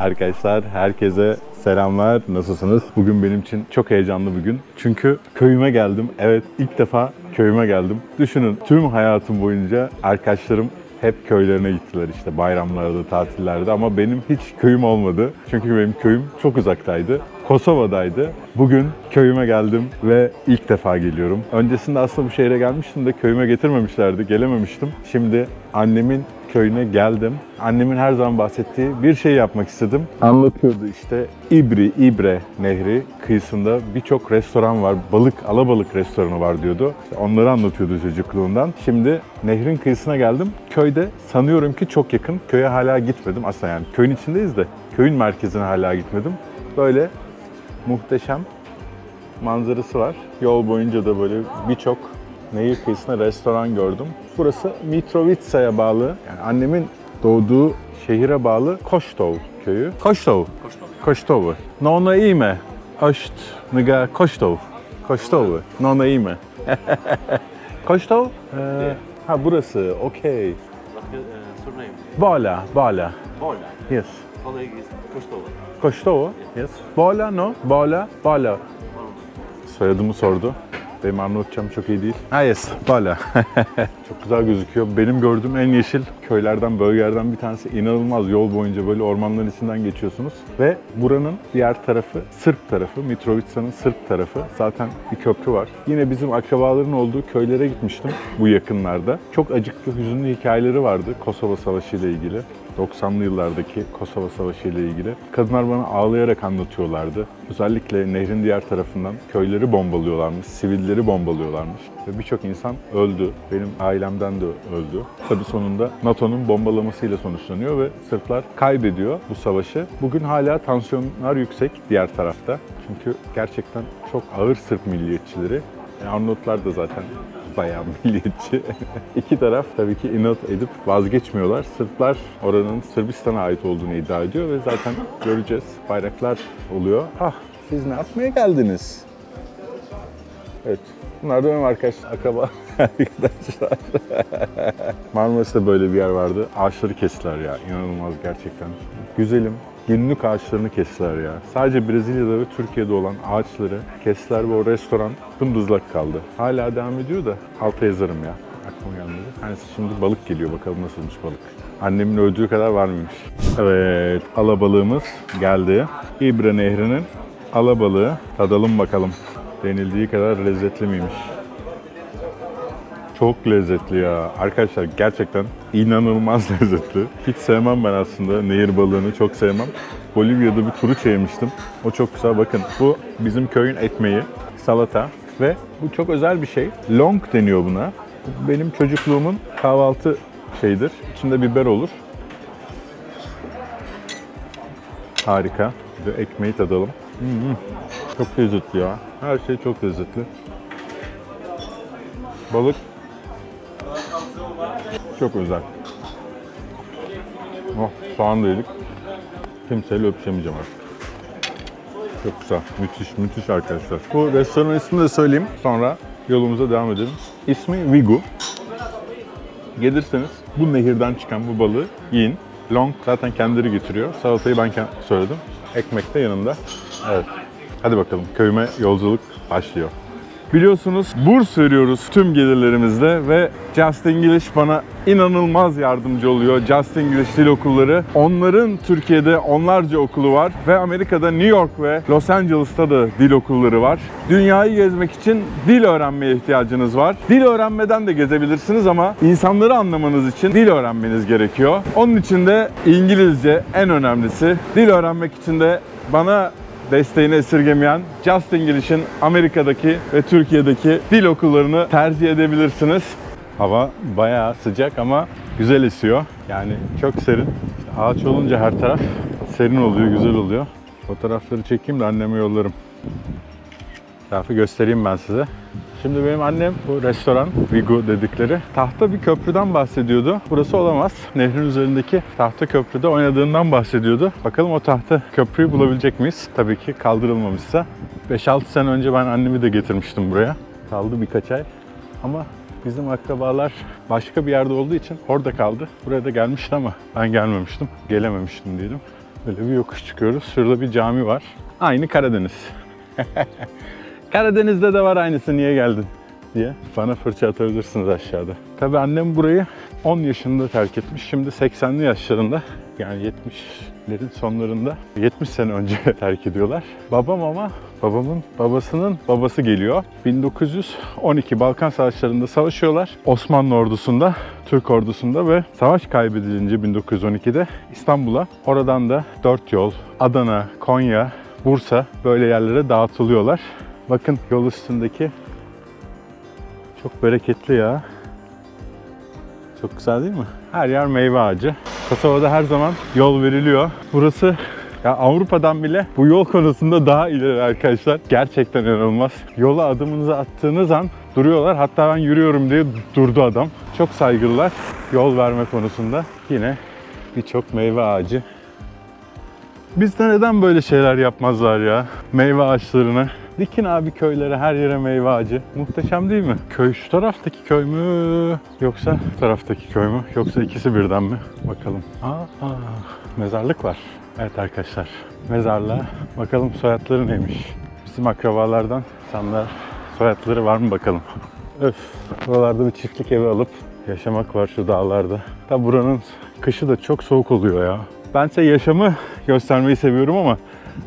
Arkadaşlar herkese selamlar. Nasılsınız? Bugün benim için çok heyecanlı bir gün. Çünkü köyüme geldim. Evet, ilk defa köyüme geldim. Düşünün, tüm hayatım boyunca arkadaşlarım hep köylerine gittiler işte bayramlarda, tatillerde ama benim hiç köyüm olmadı. Çünkü benim köyüm çok uzaktaydı. Kosova'daydı. Bugün köyüme geldim ve ilk defa geliyorum. Öncesinde aslında bu şehre gelmiştim de köyüme getirmemişlerdi, gelememiştim. Şimdi annemin köyüne geldim. Annemin her zaman bahsettiği bir şey yapmak istedim. Anlatıyordu işte İbre Nehri kıyısında birçok restoran var. Alabalık restoranı var diyordu. İşte onları anlatıyordu çocukluğundan. Şimdi nehrin kıyısına geldim. Köyde sanıyorum ki çok yakın. Köye hala gitmedim. Aslında yani köyün içindeyiz de köyün merkezine hala gitmedim. Böyle muhteşem manzarası var. Yol boyunca da böyle birçok nehir kıyısına restoran gördüm. Burası Mitrovica'ya bağlı, yani annemin doğduğu şehire bağlı Koštov köyü. Koštov. No ime. Oşt Nga Koštov. Koštov. No ime. Koštov? Ha burası. Okey. Bala. Yes. Koštov. Yes. Bala no. Bala. Soyadımı sordu. Benim Arnavutçam çok iyi değil. Yes, Bala. Çok güzel gözüküyor. Benim gördüğüm en yeşil köylerden, bölgelerden bir tanesi. İnanılmaz, yol boyunca böyle ormanların içinden geçiyorsunuz. Ve buranın diğer tarafı, Sırp tarafı, Mitrovica'nın Sırp tarafı. Zaten bir köprü var. Yine bizim akrabaların olduğu köylere gitmiştim bu yakınlarda. Çok acıklı, hüzünlü hikayeleri vardı Kosova Savaşı ile ilgili. 90'lı yıllardaki Kosova Savaşı ile ilgili. Kadınlar bana ağlayarak anlatıyorlardı. Özellikle nehrin diğer tarafından köyleri bombalıyorlarmış, sivilleri bombalıyorlarmış. Ve birçok insan öldü. Benim ailemden de öldü. Tabii sonunda NATO'nun bombalamasıyla sonuçlanıyor ve Sırplar kaybediyor bu savaşı. Bugün hala tansiyonlar yüksek diğer tarafta. Çünkü gerçekten çok ağır Sırp milliyetçileri. Arnavutlar da zaten bayağı milliyetçi. İki taraf tabii ki inat edip vazgeçmiyorlar. Sırplar oranın Sırbistan'a ait olduğunu iddia ediyor ve zaten göreceğiz. Bayraklar oluyor. Siz ne yapmaya geldiniz? Evet. Bunlar da benim akraba arkadaşlar. Marmaris'te böyle bir yer vardı. Ağaçları kestiler ya. İnanılmaz gerçekten. Güzelim. Günlük ağaçlarını kestiler ya. Sadece Brezilya'da ve Türkiye'de olan ağaçları kestiler ve o restoran dımdızlak kaldı. Hala devam ediyor da alta yazarım ya. Aklıma gelmedi. Hani şimdi balık geliyor, bakalım nasılmış balık. Annemin öldüğü kadar var mıymış? Evet, alabalığımız geldi. İbre Nehri'nin alabalığı. Tadalım bakalım. Denildiği kadar lezzetli miymiş? Çok lezzetli ya. Arkadaşlar gerçekten inanılmaz lezzetli. Hiç sevmem ben aslında nehir balığını, çok sevmem. Bolivya'da bir turu çevirmiştim. O çok güzel. Bakın bu bizim köyün ekmeği, salata ve bu çok özel bir şey. Long deniyor buna. Benim çocukluğumun kahvaltı şeyidir. İçinde biber olur. Harika. Bir de ekmeği tadalım. Çok lezzetli ya. Her şey çok lezzetli. Balık çok özel. Soğan da yedik. Kimseyle öpüşemeyeceğim artık. Çok güzel. Müthiş arkadaşlar. Bu restoranın ismini de söyleyeyim. Sonra yolumuza devam edelim. İsmi Vigu. Gelirseniz bu nehirden çıkan bu balığı yiyin. Long zaten kendileri getiriyor. Salatayı ben söyledim. Ekmek de yanında. Evet. Hadi bakalım. Köyüme yolculuk başlıyor. Biliyorsunuz burs veriyoruz tüm gelirlerimizde ve Just English bana inanılmaz yardımcı oluyor. Just English dil okulları. Onların Türkiye'de onlarca okulu var ve Amerika'da New York ve Los Angeles'ta da dil okulları var. Dünyayı gezmek için dil öğrenmeye ihtiyacınız var. Dil öğrenmeden de gezebilirsiniz ama insanları anlamanız için dil öğrenmeniz gerekiyor. Onun için de İngilizce en önemlisi. Dil öğrenmek için de bana desteğini esirgemeyen Just English'in Amerika'daki ve Türkiye'deki dil okullarını tercih edebilirsiniz. Hava bayağı sıcak ama güzel esiyor. Yani çok serin. İşte ağaç olunca her taraf serin oluyor, güzel oluyor. Fotoğrafları çekeyim de anneme yollarım. Tarafı göstereyim ben size. Şimdi benim annem bu restoran, Vigu dedikleri, tahta bir köprüden bahsediyordu. Burası olamaz. Nehrin üzerindeki tahta köprüde oynadığından bahsediyordu. Bakalım o tahta köprüyü bulabilecek miyiz? Tabii ki kaldırılmamışsa. 5-6 sene önce ben annemi de getirmiştim buraya. Kaldı birkaç ay. Ama bizim akrabalar başka bir yerde olduğu için orada kaldı. Buraya da gelmişti ama ben gelmemiştim. Gelememiştim diyelim. Böyle bir yokuş çıkıyoruz. Şurada bir cami var. Aynı Karadeniz. Karadeniz'de de var aynısı, niye geldin diye bana fırça atabilirsiniz aşağıda. Tabii annem burayı 10 yaşında terk etmiş. Şimdi 80'li yaşlarında, yani 70'lerin sonlarında, 70 sene önce terk ediyorlar. Babam ama babamın babasının babası geliyor. 1912 Balkan Savaşları'nda savaşıyorlar. Osmanlı ordusunda, Türk ordusunda ve savaş kaybedilince 1912'de İstanbul'a, oradan da 4 yol, Adana, Konya, Bursa böyle yerlere dağıtılıyorlar. Bakın yol üstündeki çok bereketli ya. Çok güzel değil mi? Her yer meyve ağacı. Kosova'da her zaman yol veriliyor. Burası ya Avrupa'dan bile bu yol konusunda daha ileri arkadaşlar. Gerçekten inanılmaz. Yola adımınızı attığınız an duruyorlar. Hatta ben yürüyorum diye durdu adam. Çok saygılılar yol verme konusunda. Yine birçok meyve ağacı. Bizde neden böyle şeyler yapmazlar ya? Meyve ağaçlarını dikin abi köylere, her yere meyve ağacı. Muhteşem değil mi? Köy şu taraftaki köy mü? Yoksa bu taraftaki köy mü? Yoksa ikisi birden mi? Bakalım. Mezarlık var. Evet arkadaşlar, mezarlığa bakalım soyadları neymiş? Bizim akrabalardan insanlar soyadları var mı bakalım. Öf, buralarda bir çiftlik evi alıp yaşamak var şu dağlarda. Tabi buranın kışı da çok soğuk oluyor ya. Bense yaşamı göstermeyi seviyorum ama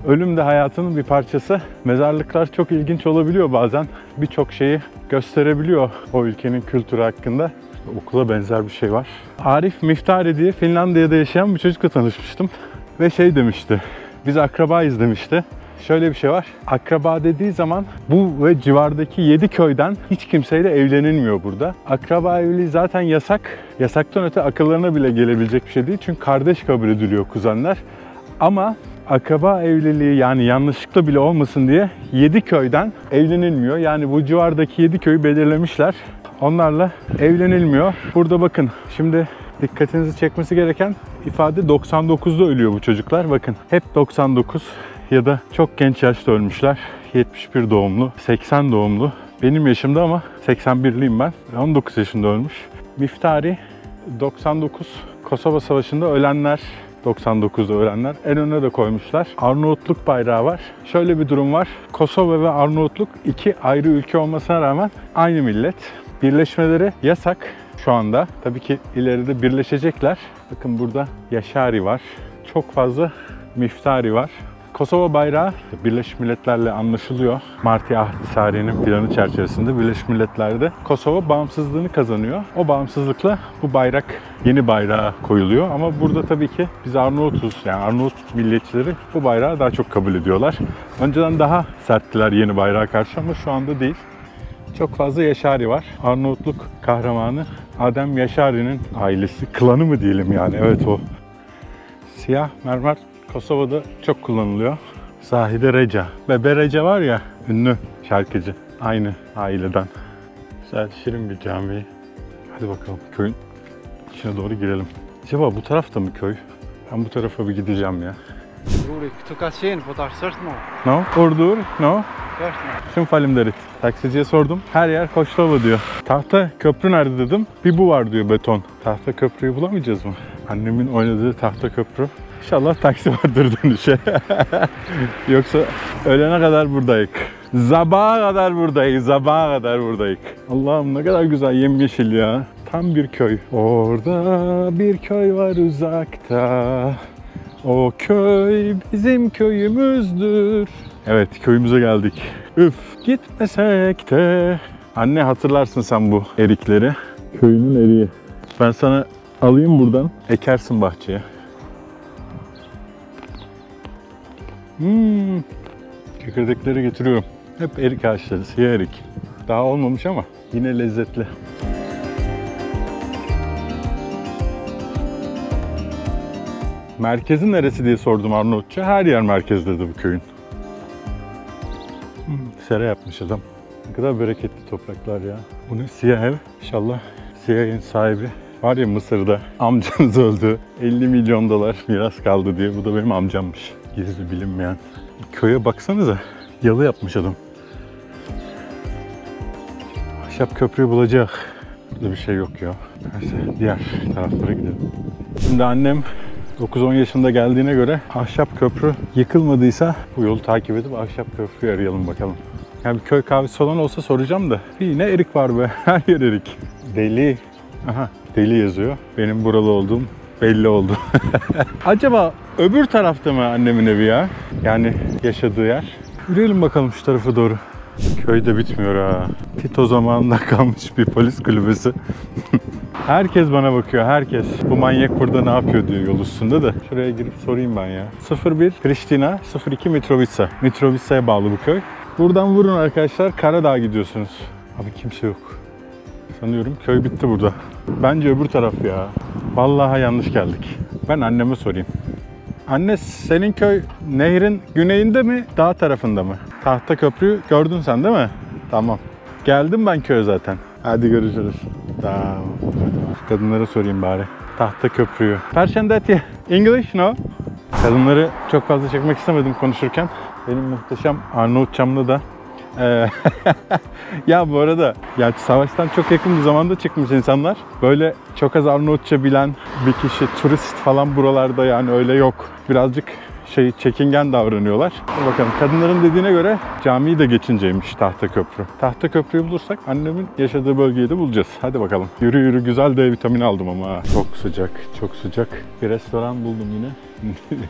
ölüm de hayatının bir parçası. Mezarlıklar çok ilginç olabiliyor bazen. Birçok şeyi gösterebiliyor o ülkenin kültürü hakkında. Okula benzer bir şey var. Arif Miftari diye Finlandiya'da yaşayan bir çocukla tanışmıştım. Ve şey demişti, biz akrabayız demişti. Şöyle bir şey var, akraba dediği zaman bu ve civardaki 7 köyden hiç kimseyle evlenilmiyor burada. Akraba evliliği zaten yasak. Yasaktan öte akıllarına bile gelebilecek bir şey değil. Çünkü kardeş kabul ediliyor kuzenler. Ama akraba evliliği, yani yanlışlıkla bile olmasın diye 7 köyden evlenilmiyor. Yani bu civardaki 7 köyü belirlemişler. Onlarla evlenilmiyor. Burada bakın şimdi dikkatinizi çekmesi gereken ifade 99'da ölüyor bu çocuklar. Bakın hep 99 ya da çok genç yaşta ölmüşler. 71 doğumlu, 80 doğumlu. Benim yaşımda ama 81'liyim ben. 19 yaşında ölmüş. Miftari 99. Kosova Savaşı'nda ölenler, 99'da ölenler. En öne de koymuşlar. Arnavutluk bayrağı var. Şöyle bir durum var. Kosova ve Arnavutluk iki ayrı ülke olmasına rağmen aynı millet. Birleşmeleri yasak şu anda. Tabii ki ileride birleşecekler. Bakın burada Yaşari var. Çok fazla Miftari var. Kosova bayrağı Birleşmiş Milletler'le anlaşılıyor. Marti Ahtisaari'nin planı çerçevesinde Birleşmiş Milletler'de Kosova bağımsızlığını kazanıyor. O bağımsızlıkla bu bayrak, yeni bayrağa koyuluyor. Ama burada tabii ki biz Arnavutuz, yani Arnavut milliyetçileri bu bayrağı daha çok kabul ediyorlar. Önceden daha serttiler yeni bayrağa karşı ama şu anda değil. Çok fazla Yaşari var. Arnavutluk kahramanı Adem Yaşari'nin ailesi, klanı mı diyelim yani, evet o. Siyah mermer Kosova'da çok kullanılıyor. Zahide Reca. Bebe Reca var ya, ünlü şarkıcı. Aynı aileden. Güzel, şirin bir cami. Hadi bakalım köyün içine doğru girelim. Acaba bu tarafta mı köy? Ben bu tarafa bir gideceğim ya. No? Ordur? No? Şun falim derit. Taksiciye sordum. Her yer Koçlova diyor. Tahta köprü nerede dedim. Bir bu var diyor, beton. Tahta köprüyü bulamayacağız mı? Annemin oynadığı tahta köprü. İnşallah taksi vardır dönüşe. Yoksa ölene kadar buradayız. Sabaha kadar buradayız. Sabaha kadar buradayız. Allah'ım ne kadar güzel yemyeşil ya. Tam bir köy. Orada bir köy var uzakta. O köy bizim köyümüzdür. Evet, köyümüze geldik. Üf, gitmesek de. Anne, hatırlarsın sen bu erikleri. Köyünün eriği. Ben sana alayım buradan. Ekersin bahçeye. Çekirdekleri getiriyorum. Hep erik ağaçları, siyah erik. Daha olmamış ama yine lezzetli. Merkezi neresi diye sordum Arnavutça. Her yer merkez dedi bu köyün. Sera yapmış adam. Ne kadar bereketli topraklar ya. Bu ne? Siyah ev. İnşallah siyah evin sahibi var ya, Mısır'da amcanız öldü. 50 milyon dolar miras kaldı diye. Bu da benim amcammış. Gizli bilinmeyen. Köye baksanıza. Yalı yapmış adam. Ahşap köprüyü bulacak. Burada bir şey yok ya. Neyse diğer taraflara gidelim. Şimdi annem 9-10 yaşında geldiğine göre ahşap köprü yıkılmadıysa bu yolu takip edip ahşap köprüyü arayalım bakalım. Yani bir köy kahvesi falan olsa soracağım da yine erik var be. Her yer erik. Deli. Aha, deli yazıyor. Benim buralı olduğum belli oldu. Acaba öbür tarafta mı annemin evi ya? Yani yaşadığı yer. Yürüyelim bakalım şu tarafa doğru. Köyde bitmiyor ha. Tito zamanında kalmış bir polis kulübesi. Herkes bana bakıyor, herkes. Bu manyak burada ne yapıyor diyor yol üstünde de. Şuraya girip sorayım ben ya. 01 Priştina, 02 Mitrovica. Mitrovica'ya bağlı bu köy. Buradan vurun arkadaşlar, Karadağ'a gidiyorsunuz. Abi kimse yok. Sanıyorum köy bitti burada. Bence öbür taraf ya. Vallahi yanlış geldik. Ben anneme sorayım. Anne, senin köy nehrin güneyinde mi, dağ tarafında mı? Tahta köprüyü gördün sen değil mi? Tamam. Geldim ben köye zaten. Hadi görüşürüz. Tamam. Kadınlara sorayım bari. Tahta köprüyü. Perşendeti. English no? Kadınları çok fazla çekmek istemedim konuşurken. Benim muhteşem Arnavutçamda da ya bu arada ya savaştan çok yakın bir zamanda çıkmış insanlar. Böyle çok az Arnavutça bilen bir kişi, turist falan buralarda yani öyle yok. Birazcık çekingen davranıyorlar. Bakalım, kadınların dediğine göre camiyi de geçinceymiş Tahta Köprü. Tahta Köprüyü bulursak annemin yaşadığı bölgeyi de bulacağız. Hadi bakalım. Yürü yürü, güzel D vitamini aldım ama. Çok sıcak, çok sıcak. Bir restoran buldum yine.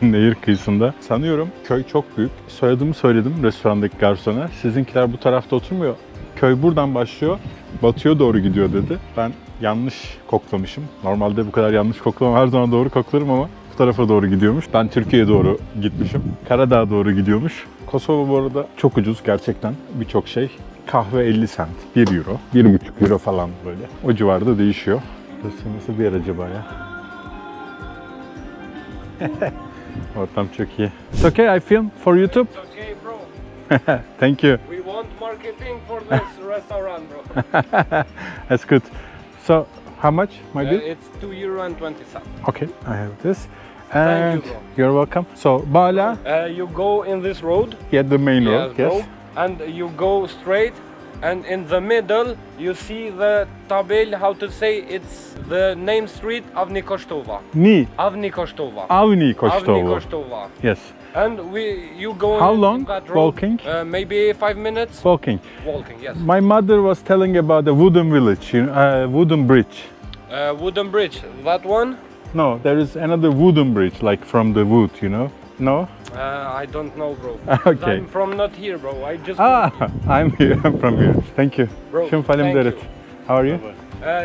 Nehir kıyısında. Sanıyorum köy çok büyük. Soyadımı söyledim restorandaki garsona. Sizinkiler bu tarafta oturmuyor. Köy buradan başlıyor, batıya doğru gidiyor dedi. Ben yanlış koklamışım. Normalde bu kadar yanlış koklamam. Her zaman doğru koklarım ama bu tarafa doğru gidiyormuş. Ben Türkiye'ye doğru gitmişim. Karadağ'a doğru gidiyormuş. Kosova bu arada çok ucuz gerçekten. Birçok şey. Kahve 50 cent, 1 euro, 1,5 euro falan böyle. O civarda değişiyor. Burası nasıl bir yer acaba ya? Ortam çok iyi. It's okay, I film for YouTube. It's okay, bro. Thank you. We want marketing for this restaurant, bro. That's good. So, how much, my bill? It's €2.20. Okay, I have this. Thank And you, bro. you're welcome. So, Bala, You go in this road. yeah, the main Yes, road, yes. bro. And you go straight. And in the middle, you see the tabel, how to say, it's the name street Avni Koshtova. Ni, Avni Koshtova. Avni Avni Kostovo. Koshtova. Yes, And you go How in long that road, walking? Maybe 5 minutes walking. walking, yes. My mother was telling about the wooden village, wooden bridge. Wooden bridge, that one? No, there is another wooden bridge, like from the wood, you know? No? I don't know, bro. Okay. I'm from not here, bro. I just I'm here, I'm from here. Thank you. Bro, Shim Falim thank Deret. you. How are you?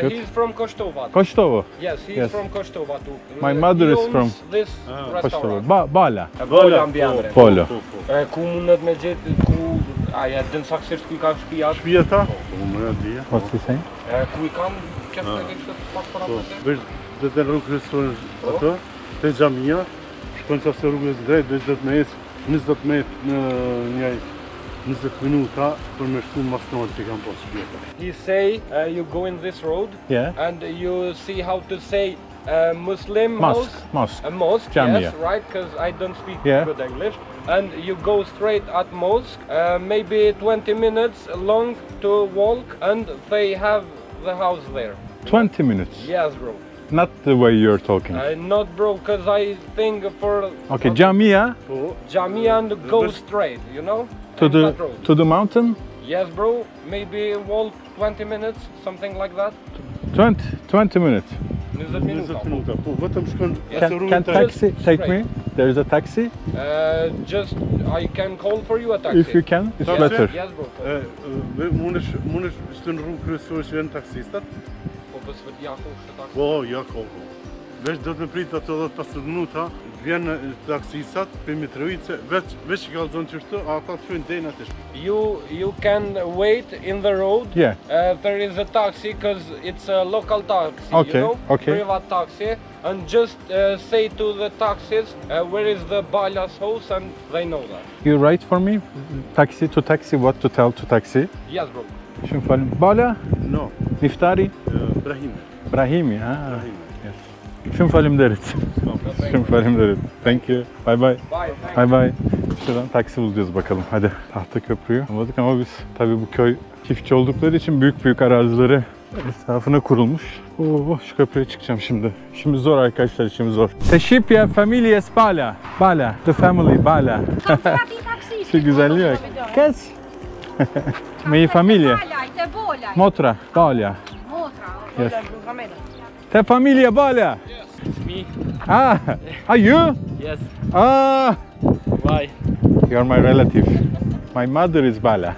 Good. He's from Koshtova. Kostovo. Yes, he's Yes. from Koshtova too. My mother He is owns from this Kostovo. restaurant. Bala. Bola mbi andre. Polo. Ku mundet me gjetë ku aja din saksisht ku i ka shtëpia. Shpijeta? What's he saying? Ku i kanë këtë këtë pak para mëse. Vesh dhe të rrugë kryesore ato, te xhamia, shkon çfarë rrugës drejt, veç do të më ecë 20 metrë në një 20 minuta për me shku masnonë që kam pas shpijeta. He say you go in this road Yeah. and you see how to say Muslim Mosque. house. Mosque. A mosque, Jamia. yes, right, because I don't speak Yeah. good English. And you go straight at mosque, maybe 20 minutes long to walk, and they have the house there. 20 minutes. Yes, bro. Not the way you're talking. Not, bro, because I think for Okay, Jamia Po, Jamia and go This- straight, you know? to In the that road. to the mountain. Yes, bro. Maybe walk 20 minutes, something like that. 20 minutes. 20 20 minuta. minuta. Po, vetëm shkon Yes, atë Can rrugën të taxi take straight. me? There is a taxi. Just I can call for you a taxi. If you can, it's Taxi? better. Yes, bro. mundesh shtë në rrugë kryesore që janë taksistat? Po bës vët ja kush taksi. Po, ja kohë. Veç do të më prit ato 10-15 minuta, vjen taksisat për Mitrovice, veç që kallzon qështu, ata të shkojnë deri aty. You can wait in the road. Yeah. There is a taxi because it's a local taxi. Okay, You know? okay. Private taxi, and just say to the taxis where is the Bala's house, and they know that. You write for me? Taxi to taxi, what to tell to taxi? Yes, bro. Shumë falim. Bala, No, Niftari, Brahim. Brahimi. Ah, Brahim. yes. Shumë faleminderit. Shumë faleminderit. Thank you. Bye bye. Bye. Bye bye. Şuradan taksi bulacağız bakalım. Hadi. Tahta köprüyü bulmadık ama biz tabii bu köy çiftçi oldukları için büyük arazileri Etrafına kurulmuş. Oo, şu köprüye çıkacağım şimdi. İşimiz zor arkadaşlar, işimiz zor. Teşipya families Bala. Bala. The family Bala. Şu güzelliğe bak. Kes. Mia famiglia. Motra. Bala. Yes. Te famiglia Bala. Me. Ah, are you? Yes. Ah, Why? you're my relative. My mother is Bala.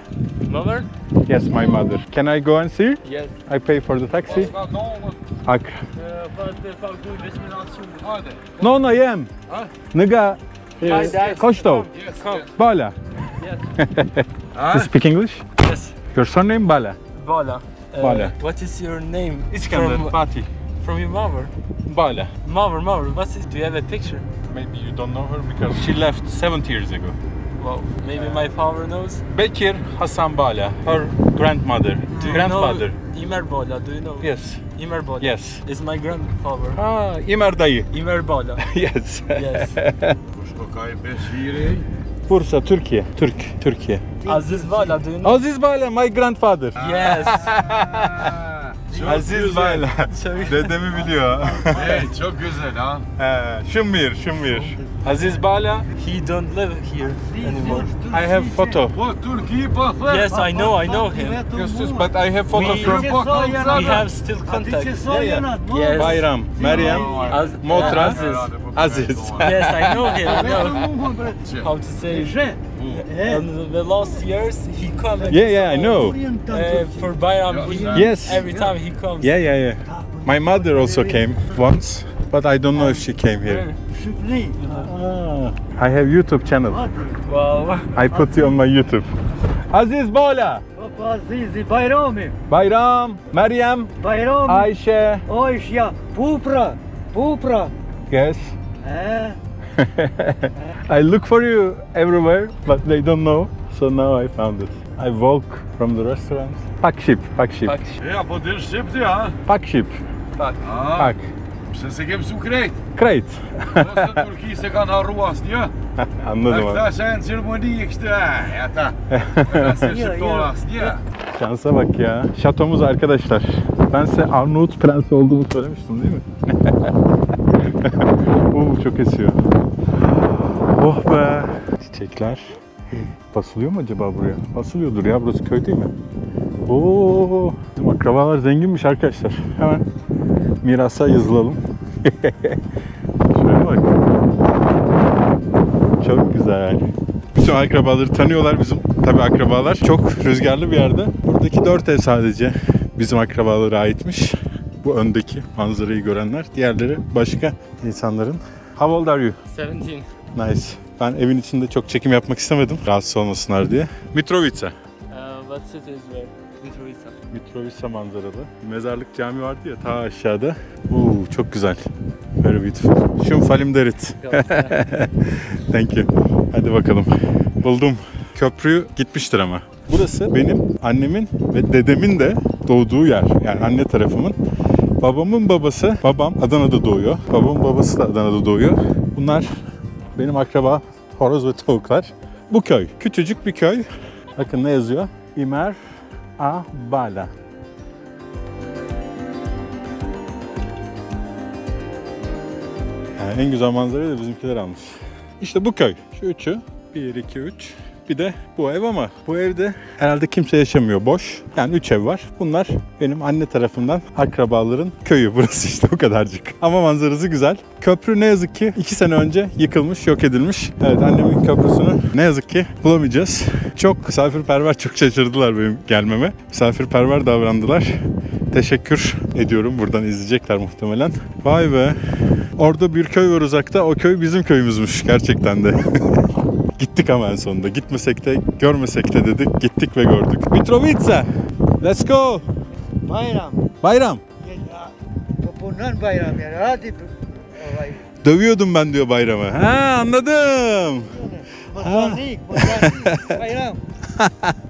Mother? Yes, my mother. Can I go and see? Yes. I pay for the taxi. Hak. No, no, jem. Nga Kosztoł. Come. Bala. Yes. You speak English? Yes. Your surname Bala. Bala. Bala. What is your name? Fatih. From your mother. Bala. Mother. What is? Do you have a picture? Maybe you don't know her because she left 70 years ago. Well, maybe my father knows. Bekir Hasan Bala, her grandmother, Do you grandfather. know Imer Bala? Do you know? Yes. Imer Bala. Yes. Is my grandfather. Ah, İmer dayı. Imer Bala. Yes. Yes. Bursa, Türkiye. Türkiye. Aziz Bala. Do you know? Aziz Bala, my grandfather. Yes. Aziz Bala. Dedemi biliyor. Hey, çok güzel ha. Şumir. Aziz Bala. He don't live here anymore. I have photo. Bu Türkiye bakar. Yes, I know him. Yes, but I have photo from We have still contact. Yes. Bayram, Meryem, Motra, Aziz. Aziz. Yes, I know him. I know how to say. And the last years he come. Yeah, I know. For Bayram. Yes. Every time he comes. Yeah. My mother also came once, but I don't know if she came here. I have YouTube channel. Wow. I put you on my YouTube. Aziz Bala, Azizi Bayrami, Bayram, Meryem, Bayrami, Ayşe. Oişya, Pupra. Yes. He, I look for you everywhere, but they don't know. So now I found it. I walk from the restaurants. Pakship. Ja, po ty szybty ha. Pakship. A, Pak. przez jakim sukrejt. Great. Nasıl Türkiye se kan arruas niye? Anladım abi. Akta sen seremoni işte ha. Yata. Nasıl şıp dolas niye? Şansa bak ya. Şatomuz arkadaşlar. Ben size Arnavut prensi olduğumu söylemiştim değil mi? Çok esiyor. Oh be. Çiçekler. Basılıyor mu acaba buraya? Basılıyordur ya, burası köy değil mi? Oo, bizim akrabalar zenginmiş arkadaşlar. Hemen mirasa yazılalım. Şöyle bak. Çok güzel. Bütün akrabaları tanıyorlar bizim. Tabii akrabalar çok rüzgarlı bir yerde. Buradaki 4 ev sadece bizim akrabalara aitmiş. Bu öndeki manzarayı görenler. Diğerleri başka insanların. How old are you? 17. Nice. Ben evin içinde çok çekim yapmak istemedim. Rahatsız olmasınlar diye. Mitrovica. What city is where? Mitrovica. Mitrovica manzaralı. Mezarlık cami vardı ya ta aşağıda. Çok güzel. Very beautiful. Şun falim derit. Thank you. Hadi bakalım. Buldum. Köprü gitmiştir ama. Burası benim annemin ve dedemin de doğduğu yer. Yani anne tarafımın. Babamın babası, babam Adana'da doğuyor. Babamın babası da Adana'da doğuyor. Bunlar benim akraba, horoz ve tavuklar. Bu köy, küçücük bir köy. Bakın ne yazıyor? İmer A Bala. Yani en güzel manzarayı da bizimkiler almış. İşte bu köy. Şu üçü. 1, 2, 3. Bir de bu ev ama bu evde herhalde kimse yaşamıyor. Boş. Yani 3 ev var. Bunlar benim anne tarafından akrabaların köyü. Burası işte o kadarcık. Ama manzarası güzel. Köprü ne yazık ki 2 sene önce yıkılmış, yok edilmiş. Evet, annemin köprüsünü ne yazık ki bulamayacağız. Çok misafirperver, çok şaşırdılar benim gelmeme. Misafirperver davrandılar. Teşekkür ediyorum. Buradan izleyecekler muhtemelen. Vay be. Orada bir köy var uzakta. O köy bizim köyümüzmüş gerçekten de. Gittik ama en sonunda. Gitmesek de, görmesek de dedik. Gittik ve gördük. Mitrovica! Let's go! Bayram. Bayram! Bundan bayram yani. Hadi. Dövüyordum ben diyor bayramı. Ha, anladım. Mozanik. Bayram.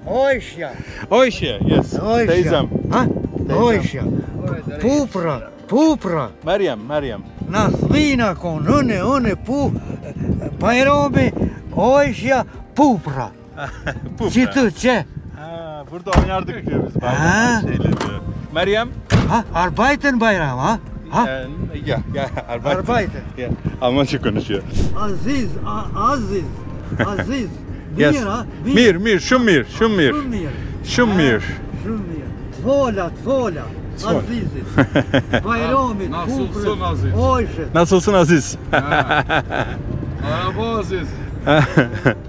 Oişya. Oyşe, yes. Oişya. Teyzem. Ha? Oişya. Pupra. Meryem. Naslina kon one Bayrami. Oişya. Pupra. Pufra. Çıtı çe. Ha, burada oynardık diyor biz. Ha. Şeyle diyor. Meryem Ha? Arbeiten bayram ha? Ha? Ya, Arbeiten. Ya, Almanca konuşuyor. Aziz, Aziz, Aziz. Yes. Bir ha? Mir, Şumir. Şumir. Şumir. Şumir. Tvola. Tvål. Aziz. Bayramit. Nasılsın Aziz? Oyşet. Nasılsın Aziz? Merhaba Aziz.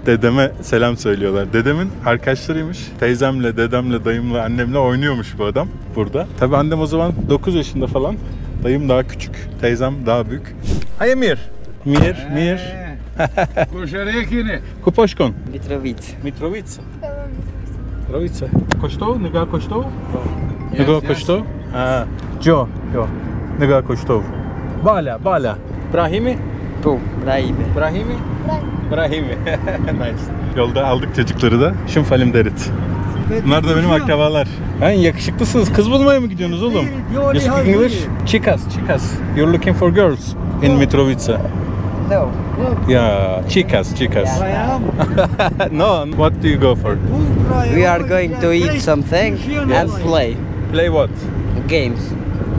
Dedeme selam söylüyorlar. Dedemin arkadaşlarıymış. Teyzemle, dedemle, dayımla, annemle oynuyormuş bu adam burada. Tabii annem o zaman 9 yaşında falan. Dayım daha küçük. Teyzem daha büyük. Hay Mir. Mir. Kušerekini. Kupoškon. Mitrovica. Mitrovica. Mitrovica. Koštov? Nega koštov? Nega koštov? Jo. Nega koštov? Bala. Brahimi? Tu, Brahime. Brahimi. Nice. Yolda aldık çocukları da. Şumfalim derit. Bunlar da benim akrabalar. Yakışıklısınız. Kız bulmaya mı gidiyorsunuz oğlum? You speak English? Chicas. You're looking for girls in Mitrovica. No. Yeah, chicas. Bayram. No, what do you go for? We are going to eat something and play Play what? games.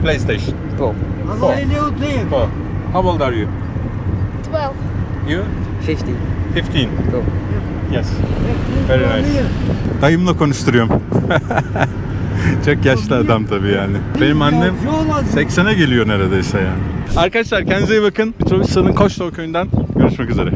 PlayStation. Tu. Oh. How old are you? 12. You? 50. 15. Tu. Yes. Very nice. Dayımla konuşturuyorum. Çok yaşlı adam tabii yani. Benim annem 80'e geliyor neredeyse yani. Arkadaşlar kendinize iyi bakın. Mitrovica'nın Koştov köyünden görüşmek üzere.